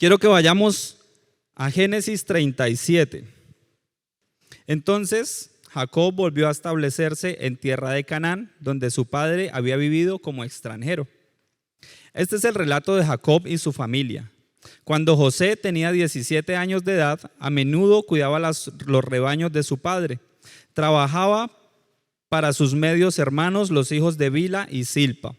quiero que vayamos a Génesis 37. Entonces Jacob volvió a establecerse en tierra de Canaán, donde su padre había vivido como extranjero. Este es el relato de Jacob y su familia. Cuando José tenía 17 años de edad, a menudo cuidaba los rebaños de su padre. Trabajaba para sus medios hermanos, los hijos de Bilha y Silpa,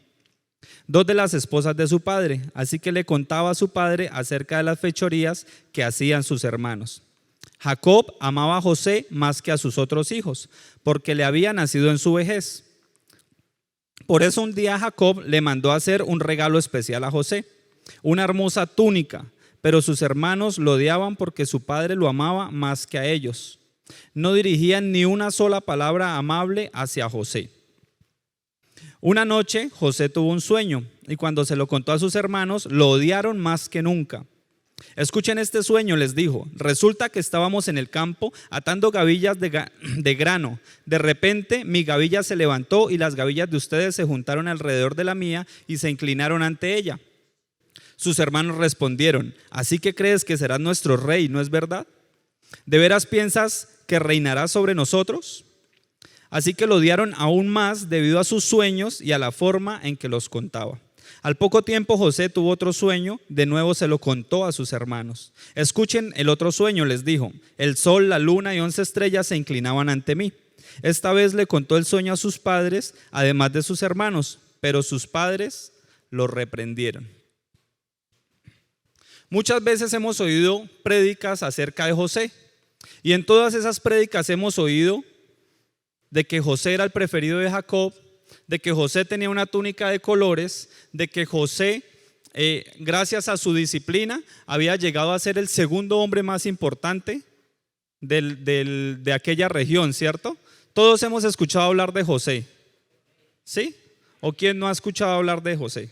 dos de las esposas de su padre, así que le contaba a su padre acerca de las fechorías que hacían sus hermanos. Jacob amaba a José más que a sus otros hijos, porque le había nacido en su vejez. Por eso un día Jacob le mandó a hacer un regalo especial a José, una hermosa túnica, pero sus hermanos lo odiaban porque su padre lo amaba más que a ellos. No dirigían ni una sola palabra amable hacia José. Una noche José tuvo un sueño y cuando se lo contó a sus hermanos, lo odiaron más que nunca. Escuchen este sueño, les dijo. Resulta que estábamos en el campo atando gavillas de grano. De repente mi gavilla se levantó y las gavillas de ustedes se juntaron alrededor de la mía y se inclinaron ante ella. Sus hermanos respondieron: ¿así que crees que serás nuestro rey, no es verdad? ¿De veras piensas que reinarás sobre nosotros? Así que lo odiaron aún más debido a sus sueños y a la forma en que los contaba. Al poco tiempo José tuvo otro sueño, de nuevo se lo contó a sus hermanos. Escuchen el otro sueño, les dijo. El sol, la luna y 11 estrellas se inclinaban ante mí. Esta vez le contó el sueño a sus padres, además de sus hermanos, pero sus padres lo reprendieron. Muchas veces hemos oído prédicas acerca de José y en todas esas prédicas hemos oído de que José era el preferido de Jacob, de que José tenía una túnica de colores, de que José, gracias a su disciplina, había llegado a ser el segundo hombre más importante de aquella región, ¿cierto? Todos hemos escuchado hablar de José, ¿sí? ¿O quién no ha escuchado hablar de José?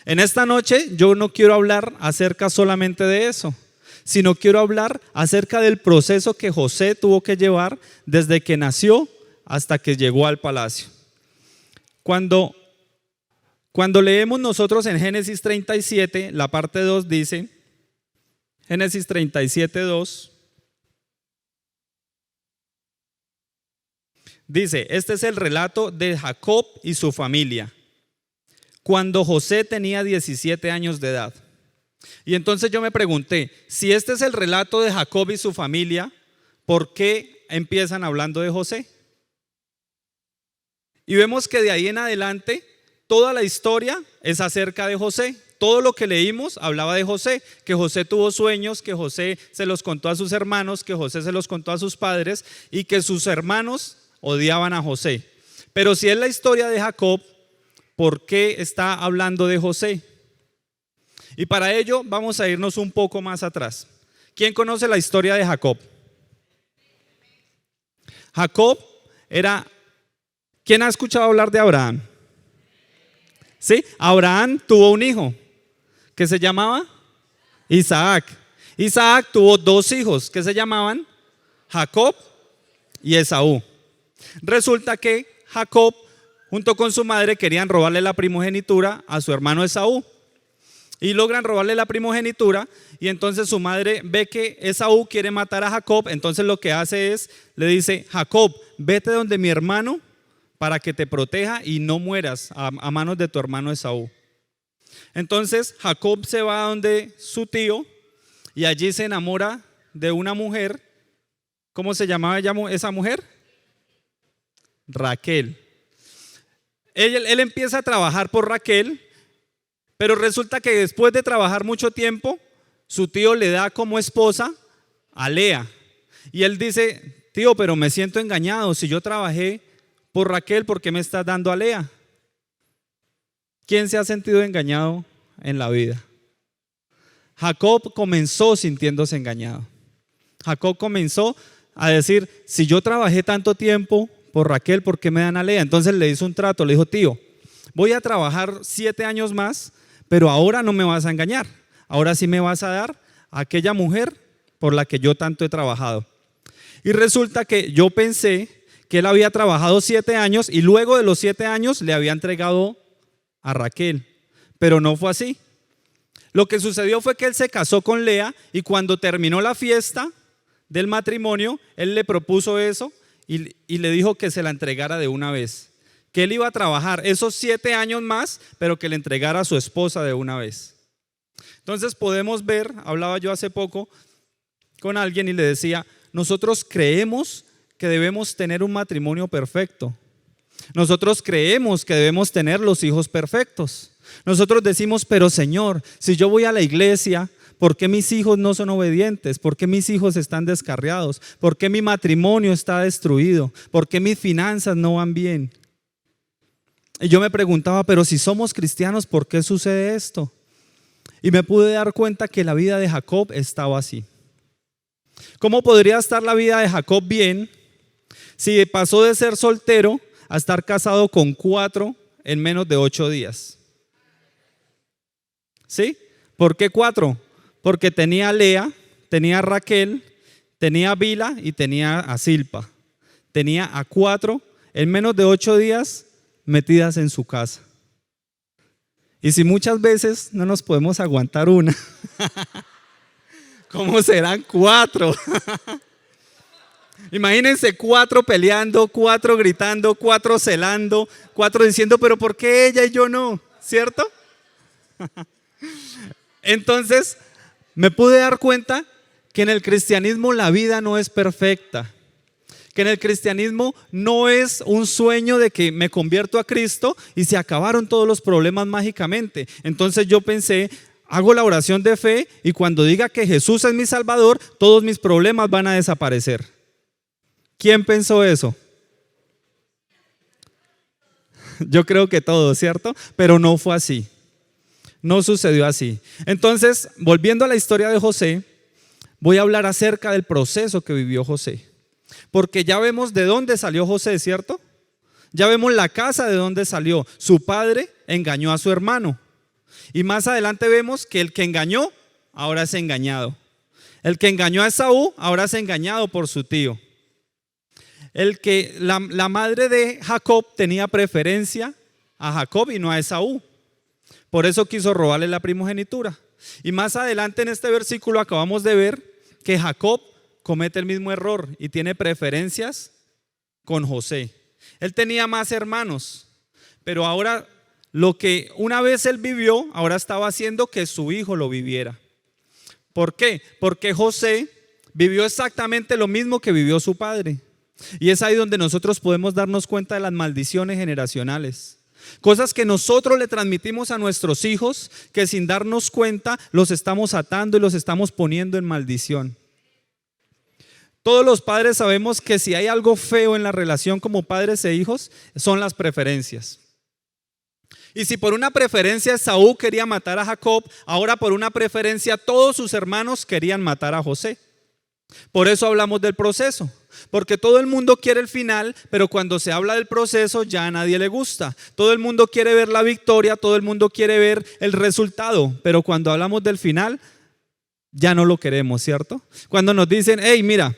En esta noche yo no quiero hablar acerca solamente de eso, sino quiero hablar acerca del proceso que José tuvo que llevar desde que nació hasta que llegó al palacio. Cuando leemos nosotros en Génesis 37, la parte 2 dice, Génesis 37, 2, dice, este es el relato de Jacob y su familia, cuando José tenía 17 años de edad. Y entonces yo me pregunté, si este es el relato de Jacob y su familia, ¿por qué empiezan hablando de José? Y vemos que de ahí en adelante toda la historia es acerca de José. Todo lo que leímos hablaba de José, que José tuvo sueños, que José se los contó a sus hermanos, que José se los contó a sus padres y que sus hermanos odiaban a José. Pero si es la historia de Jacob, ¿por qué está hablando de José? Y para ello vamos a irnos un poco más atrás. ¿Quién conoce la historia de Jacob? Jacob era... ¿Quién ha escuchado hablar de Abraham? ¿Sí? Abraham tuvo un hijo que se llamaba Isaac. Isaac tuvo dos hijos que se llamaban Jacob y Esaú. Resulta que Jacob junto con su madre querían robarle la primogenitura a su hermano Esaú. Y logran robarle la primogenitura y entonces su madre ve que Esaú quiere matar a Jacob. Entonces lo que hace es, le dice, Jacob, vete donde mi hermano para que te proteja y no mueras a manos de tu hermano Esaú. Entonces Jacob se va a donde su tío y allí se enamora de una mujer. ¿Cómo se llamaba esa mujer? Raquel. Él empieza a trabajar por Raquel, pero resulta que después de trabajar mucho tiempo, su tío le da como esposa a Lea. Y él dice, tío, pero me siento engañado, si yo trabajé por Raquel, ¿por qué me estás dando a Lea? ¿Quién se ha sentido engañado en la vida? Jacob comenzó sintiéndose engañado. Jacob comenzó a decir, si yo trabajé tanto tiempo por Raquel, ¿por qué me dan a Lea? Entonces le hizo un trato, le dijo, tío, voy a trabajar 7 años más, pero ahora no me vas a engañar. Ahora sí me vas a dar a aquella mujer por la que yo tanto he trabajado. Y resulta que yo pensé que él había trabajado 7 años y luego de los 7 años le había entregado a Raquel, pero no fue así. Lo que sucedió fue que él se casó con Lea y cuando terminó la fiesta del matrimonio, él le propuso eso y le dijo que se la entregara de una vez. Que él iba a trabajar esos 7 años más, pero que le entregara a su esposa de una vez. Entonces podemos ver, hablaba yo hace poco con alguien y le decía, nosotros creemos que debemos tener un matrimonio perfecto. Nosotros creemos que debemos tener los hijos perfectos. Nosotros decimos, pero Señor, si yo voy a la iglesia, ¿por qué mis hijos no son obedientes? ¿Por qué mis hijos están descarriados? ¿Por qué mi matrimonio está destruido? ¿Por qué mis finanzas no van bien? Y yo me preguntaba, pero si somos cristianos, ¿por qué sucede esto? Y me pude dar cuenta que la vida de Jacob estaba así. ¿Cómo podría estar la vida de Jacob bien si pasó de ser soltero a estar casado con 4 en menos de 8 días? ¿Sí? ¿Por qué 4? Porque tenía a Lea, tenía a Raquel, tenía a Bila y tenía a Zilpa. Tenía a 4 en menos de 8 días metidas en su casa. Y si muchas veces no nos podemos aguantar una, ¿cómo serán 4? Imagínense 4 peleando, 4 gritando, 4 celando, 4 diciendo, pero ¿por qué ella y yo no? ¿Cierto? Entonces me pude dar cuenta que en el cristianismo la vida no es perfecta, que en el cristianismo no es un sueño de que me convierto a Cristo y se acabaron todos los problemas mágicamente. Entonces yo pensé, hago la oración de fe y cuando diga que Jesús es mi Salvador, todos mis problemas van a desaparecer. ¿Quién pensó eso? Yo creo que todos, ¿cierto? Pero no fue así. No sucedió así. Entonces, volviendo a la historia de José, voy a hablar acerca del proceso que vivió José. Porque ya vemos de dónde salió José, ¿cierto? Ya vemos la casa de dónde salió. Su padre engañó a su hermano. Y más adelante vemos que el que engañó, ahora es engañado. El que engañó a Esaú, ahora es engañado por su tío. La madre de Jacob tenía preferencia a Jacob y no a Esaú. Por eso quiso robarle la primogenitura. Y más adelante en este versículo acabamos de ver que Jacob comete el mismo error y tiene preferencias con José. Él tenía más hermanos, pero ahora lo que una vez él vivió, ahora estaba haciendo que su hijo lo viviera. ¿Por qué? Porque José vivió exactamente lo mismo que vivió su padre. Y es ahí donde nosotros podemos darnos cuenta de las maldiciones generacionales. Cosas que nosotros le transmitimos a nuestros hijos que sin darnos cuenta los estamos atando y los estamos poniendo en maldición. Todos los padres sabemos que si hay algo feo en la relación como padres e hijos son las preferencias. Y si por una preferencia Esaú quería matar a Jacob, ahora por una preferencia todos sus hermanos querían matar a José. Por eso hablamos del proceso, porque todo el mundo quiere el final, pero cuando se habla del proceso ya a nadie le gusta. Todo el mundo quiere ver la victoria, todo el mundo quiere ver el resultado, pero cuando hablamos del final ya no lo queremos, ¿cierto? Cuando nos dicen, hey, mira,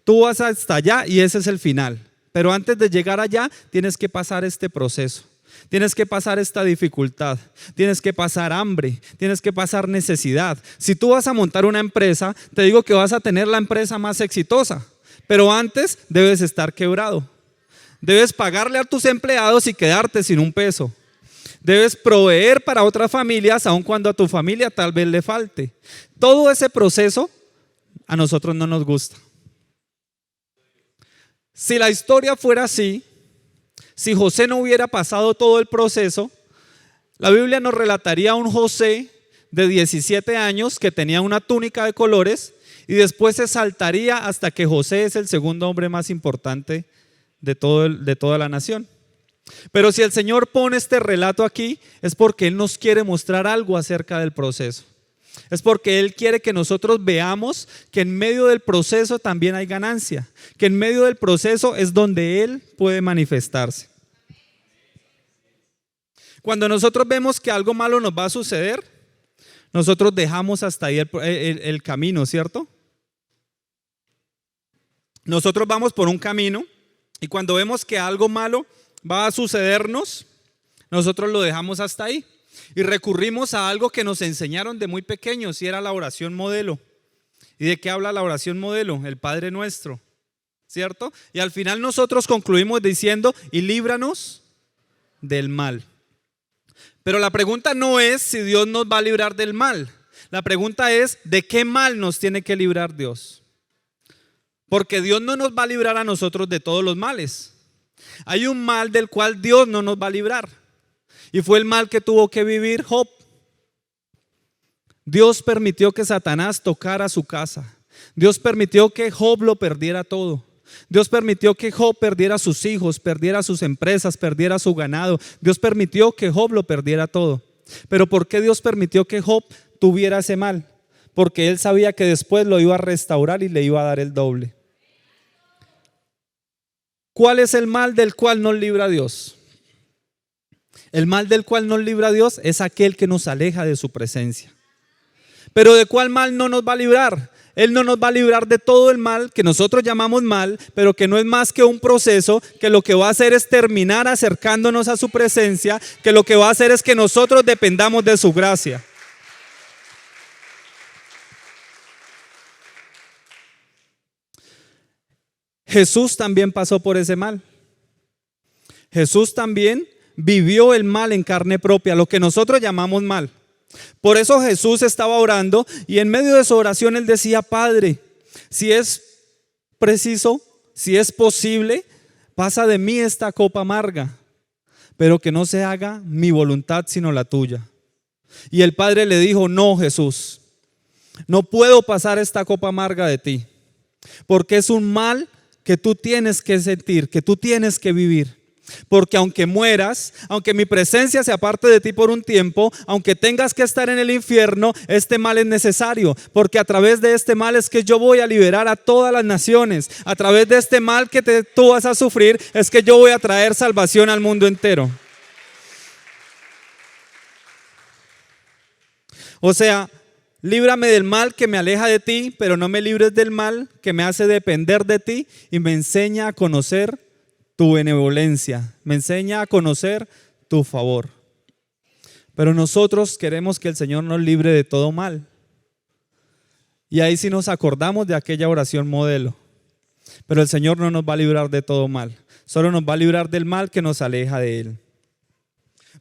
tú vas hasta allá y ese es el final, pero antes de llegar allá tienes que pasar este proceso. Tienes que pasar esta dificultad, tienes que pasar hambre, tienes que pasar necesidad. Si tú vas a montar una empresa, te digo que vas a tener la empresa más exitosa, pero antes debes estar quebrado. Debes pagarle a tus empleados y quedarte sin un peso. Debes proveer para otras familias, aun cuando a tu familia tal vez le falte. Todo ese proceso a nosotros no nos gusta. Si la historia fuera así, si José no hubiera pasado todo el proceso, la Biblia nos relataría a un José de 17 años que tenía una túnica de colores y después se saltaría hasta que José es el segundo hombre más importante de toda la nación. Pero si el Señor pone este relato aquí es porque Él nos quiere mostrar algo acerca del proceso. Es porque Él quiere que nosotros veamos que en medio del proceso también hay ganancia, que en medio del proceso es donde Él puede manifestarse. Cuando nosotros vemos que algo malo nos va a suceder, nosotros dejamos hasta ahí el camino, ¿cierto? Nosotros vamos por un camino y cuando vemos que algo malo va a sucedernos, nosotros lo dejamos hasta ahí. Y recurrimos a algo que nos enseñaron de muy pequeños y era la oración modelo. ¿Y de qué habla la oración modelo? El Padre Nuestro, ¿cierto? Y al final nosotros concluimos diciendo: y líbranos del mal. Pero la pregunta no es si Dios nos va a librar del mal. La pregunta es: ¿de qué mal nos tiene que librar Dios? Porque Dios no nos va a librar a nosotros de todos los males. Hay un mal del cual Dios no nos va a librar. Y fue el mal que tuvo que vivir Job. Dios permitió que Satanás tocara su casa. Dios permitió que Job lo perdiera todo. Dios permitió que Job perdiera sus hijos, perdiera sus empresas, perdiera su ganado. Dios permitió que Job lo perdiera todo. Pero ¿por qué Dios permitió que Job tuviera ese mal? Porque él sabía que después lo iba a restaurar y le iba a dar el doble. ¿Cuál es el mal del cual nos libra Dios? El mal del cual nos libra Dios es aquel que nos aleja de su presencia. Pero ¿de cuál mal no nos va a librar? Él no nos va a librar de todo el mal que nosotros llamamos mal, pero que no es más que un proceso que lo que va a hacer es terminar acercándonos a su presencia, que lo que va a hacer es que nosotros dependamos de su gracia. Jesús también pasó por ese mal. Jesús también vivió el mal en carne propia, lo que nosotros llamamos mal. Por eso Jesús estaba orando y en medio de su oración él decía: Padre, si es preciso, si es posible, pasa de mí esta copa amarga, pero que no se haga mi voluntad sino la tuya. Y el Padre le dijo: no, Jesús, no puedo pasar esta copa amarga de ti, porque es un mal que tú tienes que sentir, que tú tienes que vivir. Porque aunque mueras, aunque mi presencia se aparte de ti por un tiempo, aunque tengas que estar en el infierno, este mal es necesario. Porque a través de este mal es que yo voy a liberar a todas las naciones. A través de este mal que tú vas a sufrir es que yo voy a traer salvación al mundo entero. O sea, líbrame del mal que me aleja de ti, pero no me libres del mal que me hace depender de ti y me enseña a conocer tu benevolencia, me enseña a conocer tu favor. Pero nosotros queremos que el Señor nos libre de todo mal. Y ahí sí nos acordamos de aquella oración modelo. Pero el Señor no nos va a librar de todo mal, solo nos va a librar del mal que nos aleja de Él.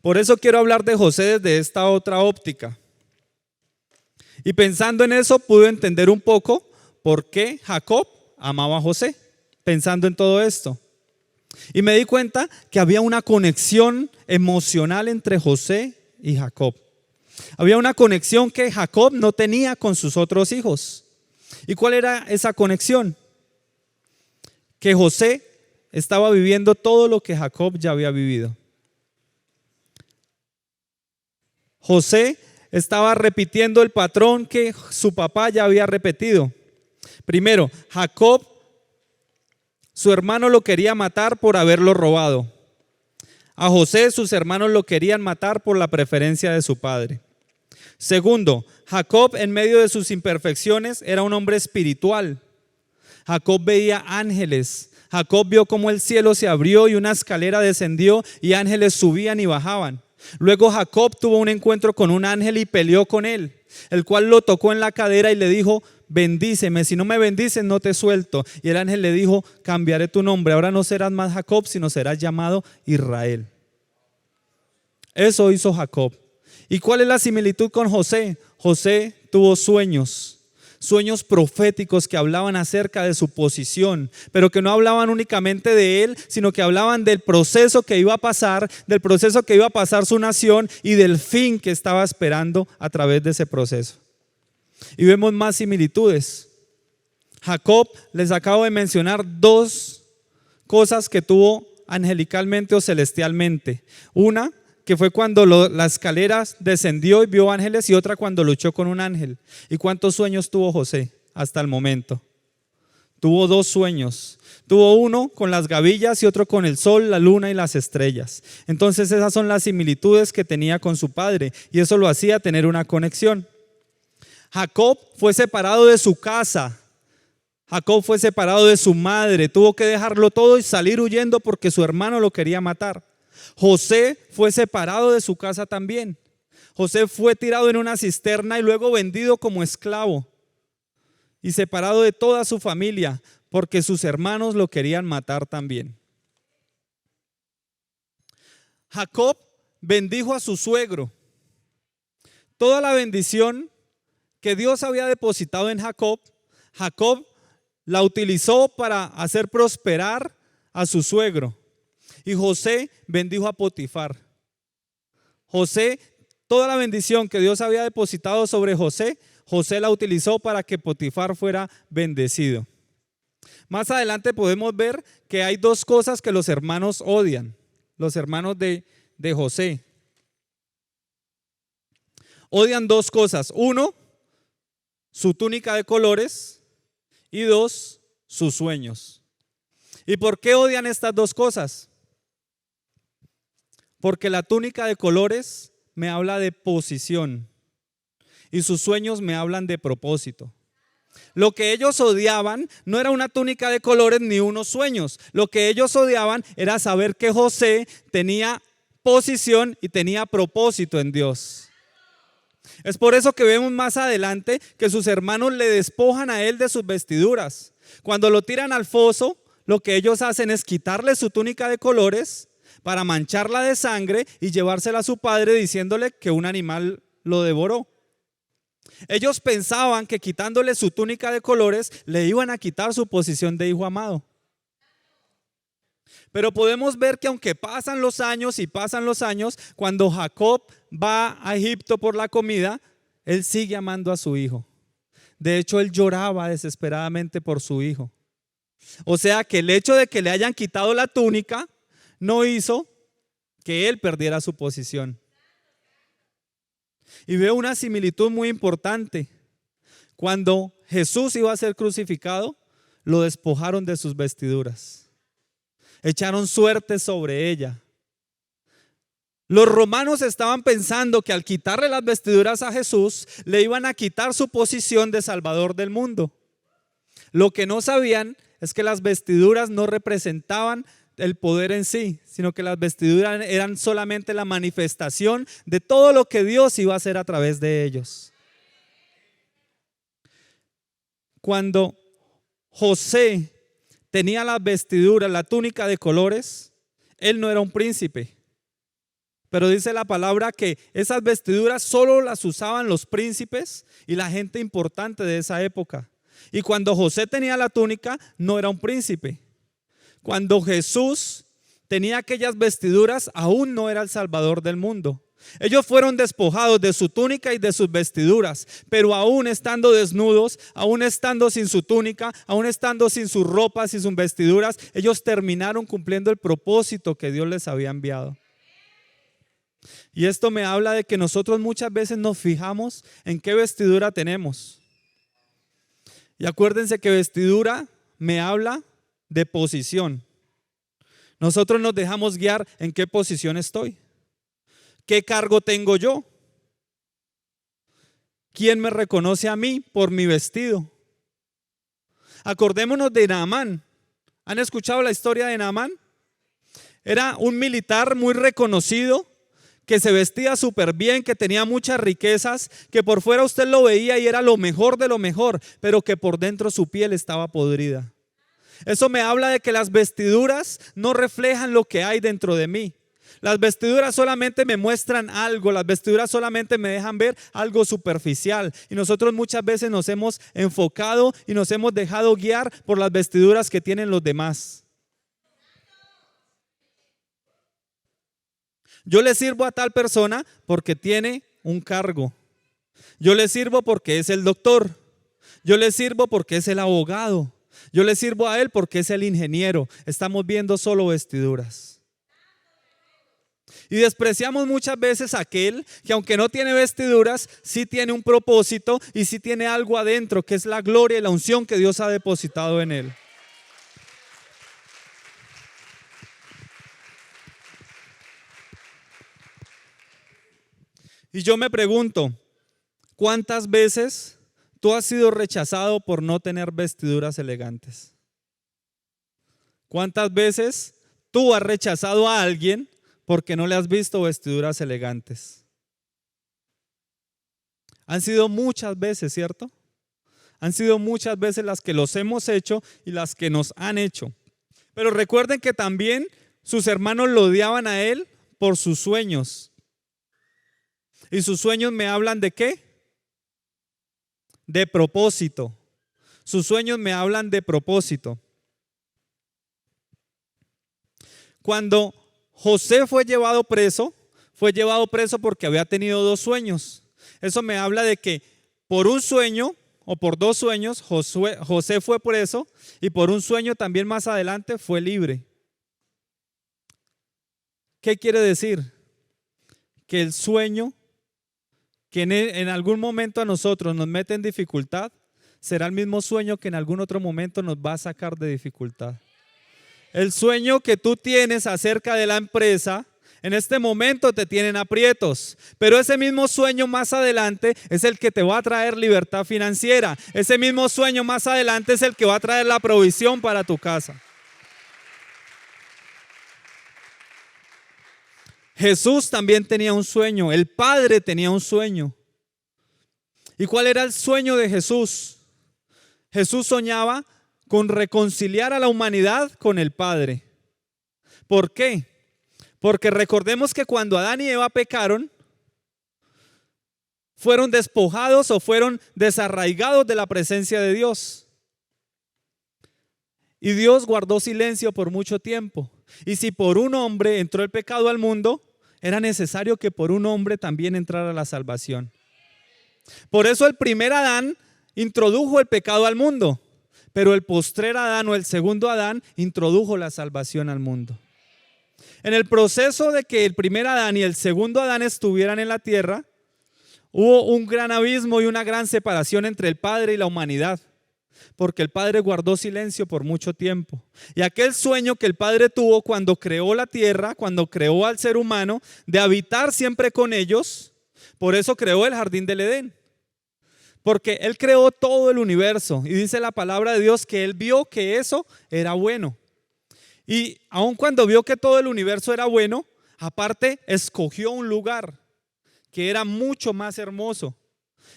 Por eso quiero hablar de José desde esta otra óptica. Y pensando en eso pude entender un poco por qué Jacob amaba a José, pensando en todo esto. Y me di cuenta que había una conexión emocional entre José y Jacob. Había una conexión que Jacob no tenía con sus otros hijos. ¿Y cuál era esa conexión? Que José estaba viviendo todo lo que Jacob ya había vivido. José estaba repitiendo el patrón que su papá ya había repetido. Primero, Jacob, su hermano lo quería matar por haberlo robado. A José sus hermanos lo querían matar por la preferencia de su padre. Segundo, Jacob en medio de sus imperfecciones era un hombre espiritual. Jacob veía ángeles. Jacob vio cómo el cielo se abrió y una escalera descendió y ángeles subían y bajaban. Luego Jacob tuvo un encuentro con un ángel y peleó con él, el cual lo tocó en la cadera y le dijo: bendíceme, si no me bendices no te suelto. Y el ángel le dijo: cambiaré tu nombre, ahora no serás más Jacob, sino serás llamado Israel. Eso hizo Jacob. ¿Y cuál es la similitud con José? José tuvo sueños proféticos que hablaban acerca de su posición, pero que no hablaban únicamente de él, sino que hablaban del proceso que iba a pasar, del proceso que iba a pasar su nación y del fin que estaba esperando a través de ese proceso. Y vemos más similitudes. Jacob, les acabo de mencionar dos cosas que tuvo angelicalmente o celestialmente. Una que fue cuando la escalera descendió y vio ángeles, y otra cuando luchó con un ángel. ¿Y cuántos sueños tuvo José hasta el momento? Tuvo dos sueños. Tuvo uno con las gavillas y otro con el sol, la luna y las estrellas. Entonces esas son las similitudes que tenía con su padre, y eso lo hacía tener una conexión. Jacob fue separado de su casa. Jacob fue separado de su madre. Tuvo que dejarlo todo y salir huyendo porque su hermano lo quería matar. José fue separado de su casa también. José fue tirado en una cisterna y luego vendido como esclavo y separado de toda su familia porque sus hermanos lo querían matar también. Jacob bendijo a su suegro. Toda la bendición que Dios había depositado en Jacob, Jacob la utilizó para hacer prosperar a su suegro. Y José bendijo a Potifar. José, toda la bendición que Dios había depositado sobre José, José la utilizó para que Potifar fuera bendecido. Más adelante podemos ver que hay dos cosas que los hermanos odian, los hermanos de José. Odian dos cosas. Uno, su túnica de colores, y dos, sus sueños. ¿Y por qué odian estas dos cosas? Porque la túnica de colores me habla de posición y sus sueños me hablan de propósito. Lo que ellos odiaban no era una túnica de colores ni unos sueños. Lo que ellos odiaban era saber que José tenía posición y tenía propósito en Dios. Es por eso que vemos más adelante que sus hermanos le despojan a él de sus vestiduras. Cuando lo tiran al foso, lo que ellos hacen es quitarle su túnica de colores para mancharla de sangre y llevársela a su padre diciéndole que un animal lo devoró. Ellos pensaban que quitándole su túnica de colores le iban a quitar su posición de hijo amado. Pero podemos ver que aunque pasan los años y pasan los años, cuando Jacob va a Egipto por la comida, él sigue amando a su hijo. De hecho, él lloraba desesperadamente por su hijo. O sea que el hecho de que le hayan quitado la túnica no hizo que él perdiera su posición. Y veo una similitud muy importante. Cuando Jesús iba a ser crucificado, lo despojaron de sus vestiduras. Echaron suerte sobre ella. Los romanos estaban pensando que al quitarle las vestiduras a Jesús, le iban a quitar su posición de Salvador del mundo. Lo que no sabían es que las vestiduras no representaban el poder en sí, sino que las vestiduras eran solamente la manifestación de todo lo que Dios iba a hacer a través de ellos. Cuando José tenía las vestiduras, la túnica de colores, él no era un príncipe. Pero dice la palabra que esas vestiduras solo las usaban los príncipes y la gente importante de esa época. Y cuando José tenía la túnica, no era un príncipe. Cuando Jesús tenía aquellas vestiduras, aún no era el Salvador del mundo. Ellos fueron despojados de su túnica y de sus vestiduras, pero aún estando desnudos, aún estando sin su túnica, aún estando sin sus ropas y sus vestiduras, ellos terminaron cumpliendo el propósito que Dios les había enviado. Y esto me habla de que nosotros muchas veces nos fijamos en qué vestidura tenemos. Y acuérdense que vestidura me habla de posición. Nosotros nos dejamos guiar en qué posición estoy. ¿Qué cargo tengo yo? ¿Quién me reconoce a mí por mi vestido? Acordémonos de Naamán. ¿Han escuchado la historia de Naamán? Era un militar muy reconocido, que se vestía súper bien, que tenía muchas riquezas, que por fuera usted lo veía y era lo mejor de lo mejor, pero que por dentro su piel estaba podrida. Eso me habla de que las vestiduras no reflejan lo que hay dentro de mí. Las vestiduras solamente me muestran algo, las vestiduras solamente me dejan ver algo superficial. Y nosotros muchas veces nos hemos enfocado y nos hemos dejado guiar por las vestiduras que tienen los demás. Yo le sirvo a tal persona porque tiene un cargo. Yo le sirvo porque es el doctor. Yo le sirvo porque es el abogado. Yo le sirvo a él porque es el ingeniero. Estamos viendo solo vestiduras. Y despreciamos muchas veces a aquel que aunque no tiene vestiduras, sí tiene un propósito y sí tiene algo adentro, que es la gloria y la unción que Dios ha depositado en él. Y yo me pregunto, ¿cuántas veces tú has sido rechazado por no tener vestiduras elegantes? ¿Cuántas veces tú has rechazado a alguien porque no le has visto vestiduras elegantes? Han sido muchas veces, ¿cierto? Han sido muchas veces las que los hemos hecho y las que nos han hecho. Pero recuerden que también sus hermanos lo odiaban a él por sus sueños. ¿Y sus sueños me hablan de qué? De propósito. Sus sueños me hablan de propósito. Cuando José fue llevado preso porque había tenido 2 sueños. Eso me habla de que por un sueño o por 2 sueños José fue preso y por un sueño también más adelante fue libre. ¿Qué quiere decir? Que el sueño que en algún momento a nosotros nos mete en dificultad será el mismo sueño que en algún otro momento nos va a sacar de dificultad. El sueño que tú tienes acerca de la empresa, en este momento te tienen aprietos, pero ese mismo sueño más adelante es el que te va a traer libertad financiera. Ese mismo sueño más adelante es el que va a traer la provisión para tu casa. Jesús también tenía un sueño, el Padre tenía un sueño. ¿Y cuál era el sueño de Jesús? Jesús soñaba con reconciliar a la humanidad con el Padre. ¿Por qué? Porque recordemos que cuando Adán y Eva pecaron, fueron despojados o fueron desarraigados de la presencia de Dios. Y Dios guardó silencio por mucho tiempo. Y si por un hombre entró el pecado al mundo, era necesario que por un hombre también entrara la salvación. Por eso el primer Adán introdujo el pecado al mundo, pero el postrer Adán o el segundo Adán introdujo la salvación al mundo. En el proceso de que el primer Adán y el segundo Adán estuvieran en la tierra, hubo un gran abismo y una gran separación entre el Padre y la humanidad, porque el Padre guardó silencio por mucho tiempo. Y aquel sueño que el Padre tuvo cuando creó la tierra, cuando creó al ser humano, de habitar siempre con ellos, por eso creó el jardín del Edén. Porque Él creó todo el universo y dice la palabra de Dios que Él vio que eso era bueno. Y aun cuando vio que todo el universo era bueno, aparte escogió un lugar que era mucho más hermoso.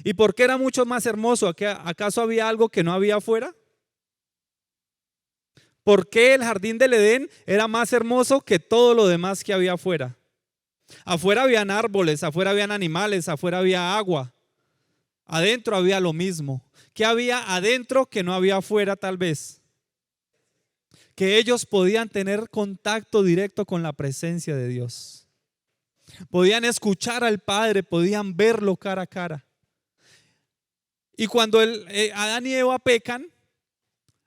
¿Y por qué era mucho más hermoso? ¿Acaso había algo que no había afuera? ¿Por qué el jardín del Edén era más hermoso que todo lo demás que había afuera? Afuera habían árboles, afuera habían animales, afuera había agua. Adentro había lo mismo. ¿Qué había adentro que no había afuera tal vez? Que ellos podían tener contacto directo con la presencia de Dios. Podían escuchar al Padre, podían verlo cara a cara. Y cuando Adán y Eva pecan,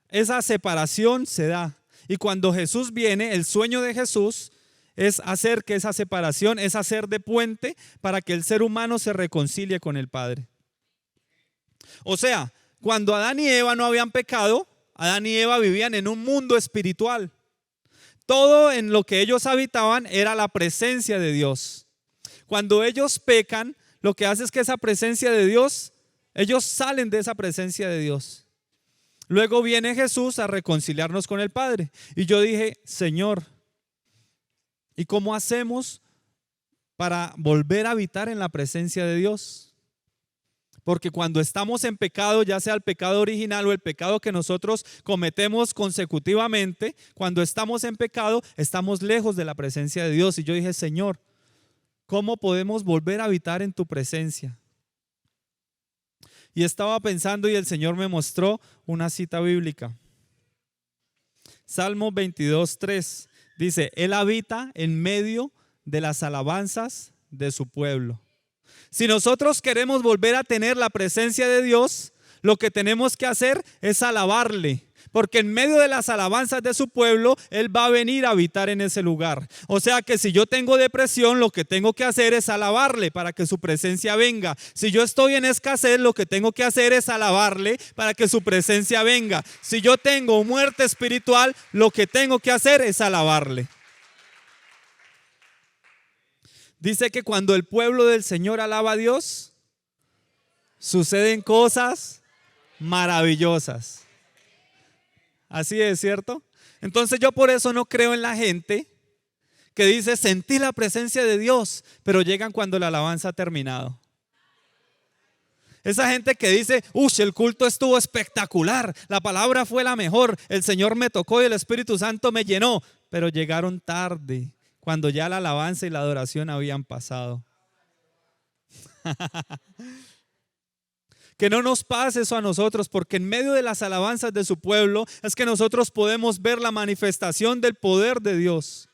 esa separación se da. Y cuando Jesús viene, el sueño de Jesús es hacer que esa separación, es hacer de puente para que el ser humano se reconcilie con el Padre. O sea, cuando Adán y Eva no habían pecado, Adán y Eva vivían en un mundo espiritual. Todo en lo que ellos habitaban era la presencia de Dios. Cuando ellos pecan, lo que hace es que esa presencia de Dios, ellos salen de esa presencia de Dios. Luego viene Jesús a reconciliarnos con el Padre. Y yo dije, Señor, ¿y cómo hacemos para volver a habitar en la presencia de Dios? Porque cuando estamos en pecado, ya sea el pecado original o el pecado que nosotros cometemos consecutivamente, cuando estamos en pecado, estamos lejos de la presencia de Dios. Y yo dije, Señor, ¿cómo podemos volver a habitar en tu presencia? Y estaba pensando y el Señor me mostró una cita bíblica. Salmo 22:3 dice, Él habita en medio de las alabanzas de su pueblo. Si nosotros queremos volver a tener la presencia de Dios, lo que tenemos que hacer es alabarle, porque en medio de las alabanzas de su pueblo, Él va a venir a habitar en ese lugar. O sea que si yo tengo depresión, lo que tengo que hacer es alabarle para que su presencia venga. Si yo estoy en escasez, lo que tengo que hacer es alabarle para que su presencia venga. Si yo tengo muerte espiritual, lo que tengo que hacer es alabarle. Dice que cuando el pueblo del Señor alaba a Dios, suceden cosas maravillosas. Así es, ¿cierto? Entonces yo por eso no creo en la gente que dice sentí la presencia de Dios, pero llegan cuando la alabanza ha terminado. Esa gente que dice, el culto estuvo espectacular, la palabra fue la mejor, el Señor me tocó y el Espíritu Santo me llenó, pero llegaron tarde, cuando ya la alabanza y la adoración habían pasado. Que no nos pase eso a nosotros, porque en medio de las alabanzas de su pueblo es que nosotros podemos ver la manifestación del poder de Dios.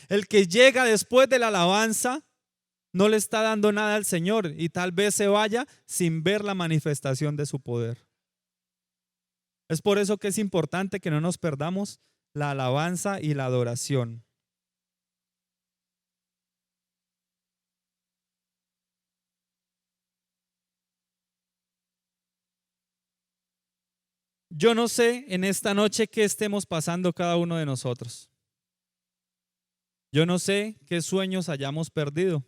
El que llega después de la alabanza no le está dando nada al Señor y tal vez se vaya sin ver la manifestación de su poder. Es por eso que es importante que no nos perdamos la alabanza y la adoración. Yo no sé en esta noche qué estemos pasando cada uno de nosotros. Yo no sé qué sueños hayamos perdido.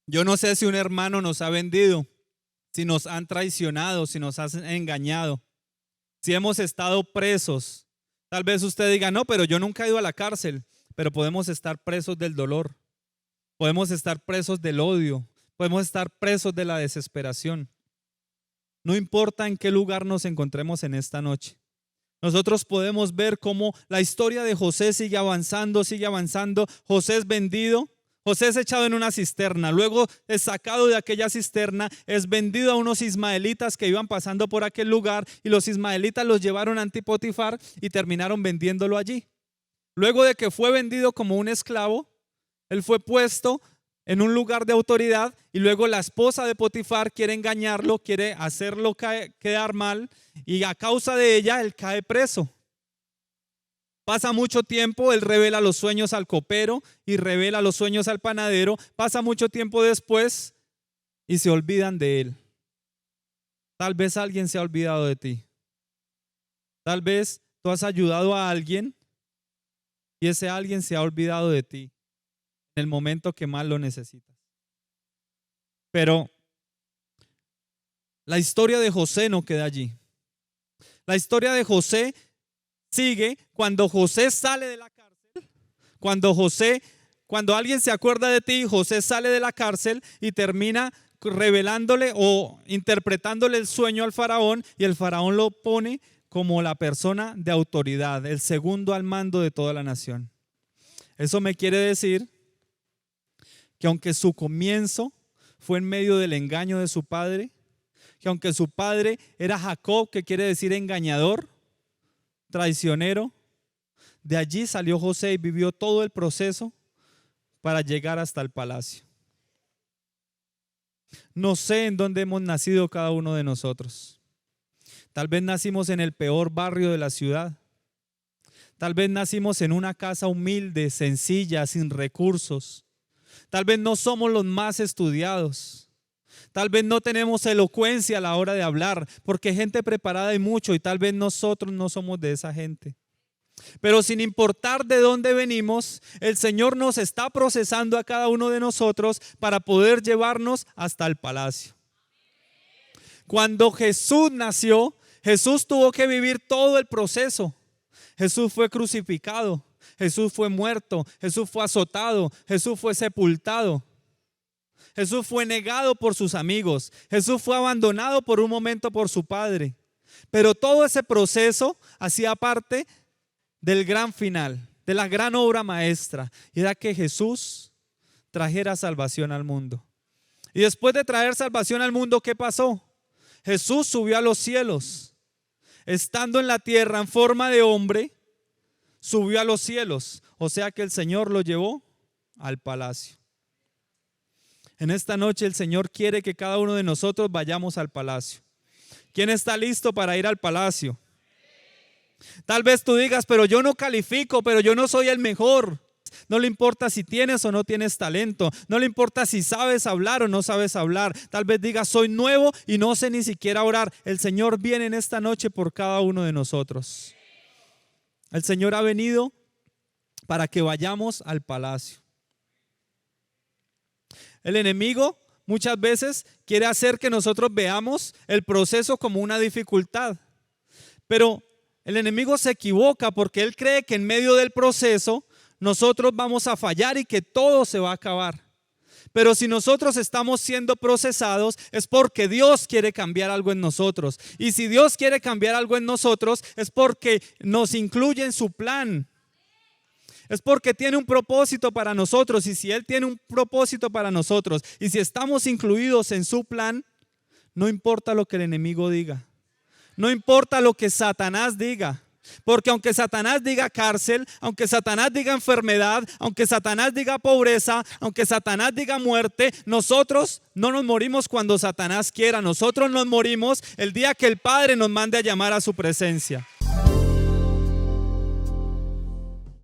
Yo no sé si un hermano nos ha vendido, si nos han traicionado, si nos han engañado, si hemos estado presos. Tal vez usted diga, no, pero yo nunca he ido a la cárcel, pero podemos estar presos del dolor, podemos estar presos del odio, podemos estar presos de la desesperación. No importa en qué lugar nos encontremos en esta noche. Nosotros podemos ver cómo la historia de José sigue avanzando, sigue avanzando. José es vendido, José es echado en una cisterna, luego es sacado de aquella cisterna, es vendido a unos ismaelitas que iban pasando por aquel lugar y los ismaelitas los llevaron ante Potifar y terminaron vendiéndolo allí. Luego de que fue vendido como un esclavo, él fue puesto en un lugar de autoridad y luego la esposa de Potifar quiere engañarlo, quiere hacerlo quedar mal y a causa de ella él cae preso. Pasa mucho tiempo, él revela los sueños al copero y revela los sueños al panadero. Pasa mucho tiempo después y se olvidan de él. Tal vez alguien se ha olvidado de ti. Tal vez tú has ayudado a alguien y ese alguien se ha olvidado de ti en el momento que más lo necesitas. Pero la historia de José no queda allí. La historia de José sigue cuando José sale de la cárcel. Cuando alguien se acuerda de ti, José sale de la cárcel y termina revelándole o interpretándole el sueño al faraón y el faraón lo pone como la persona de autoridad, el segundo al mando de toda la nación. Eso me quiere decir que aunque su comienzo fue en medio del engaño de su padre, que aunque su padre era Jacob, que quiere decir engañador, traicionero, de allí salió José y vivió todo el proceso para llegar hasta el palacio. No sé en dónde hemos nacido cada uno de nosotros. Tal vez nacimos en el peor barrio de la ciudad. Tal vez nacimos en una casa humilde, sencilla, sin recursos. Tal vez no somos los más estudiados. Tal vez no tenemos elocuencia a la hora de hablar, porque gente preparada hay mucho y tal vez nosotros no somos de esa gente. Pero sin importar de dónde venimos, el Señor nos está procesando a cada uno de nosotros para poder llevarnos hasta el palacio. Cuando Jesús nació, Jesús tuvo que vivir todo el proceso. Jesús fue crucificado, Jesús fue muerto, Jesús fue azotado, Jesús fue sepultado. Jesús fue negado por sus amigos. Jesús fue abandonado por un momento por su padre. Pero todo ese proceso hacía parte del gran final, de la gran obra maestra. Y era que Jesús trajera salvación al mundo. Y después de traer salvación al mundo, ¿qué pasó? Jesús subió a los cielos. Estando en la tierra en forma de hombre, subió a los cielos. O sea que el Señor lo llevó al palacio. En esta noche el Señor quiere que cada uno de nosotros vayamos al palacio. ¿Quién está listo para ir al palacio? Tal vez tú digas, pero yo no califico, pero yo no soy el mejor. No le importa si tienes o no tienes talento. No le importa si sabes hablar o no sabes hablar. Tal vez digas, soy nuevo y no sé ni siquiera orar. El Señor viene en esta noche por cada uno de nosotros. El Señor ha venido para que vayamos al palacio. El enemigo muchas veces quiere hacer que nosotros veamos el proceso como una dificultad. Pero el enemigo se equivoca porque él cree que en medio del proceso nosotros vamos a fallar y que todo se va a acabar. Pero si nosotros estamos siendo procesados es porque Dios quiere cambiar algo en nosotros. Y si Dios quiere cambiar algo en nosotros es porque nos incluye en su plan. Es porque tiene un propósito para nosotros. Y si Él tiene un propósito para nosotros y si estamos incluidos en su plan, no importa lo que el enemigo diga. No importa lo que Satanás diga. Porque aunque Satanás diga cárcel, aunque Satanás diga enfermedad, aunque Satanás diga pobreza, aunque Satanás diga muerte, nosotros no nos morimos cuando Satanás quiera. Nosotros nos morimos el día que el Padre nos mande a llamar a su presencia.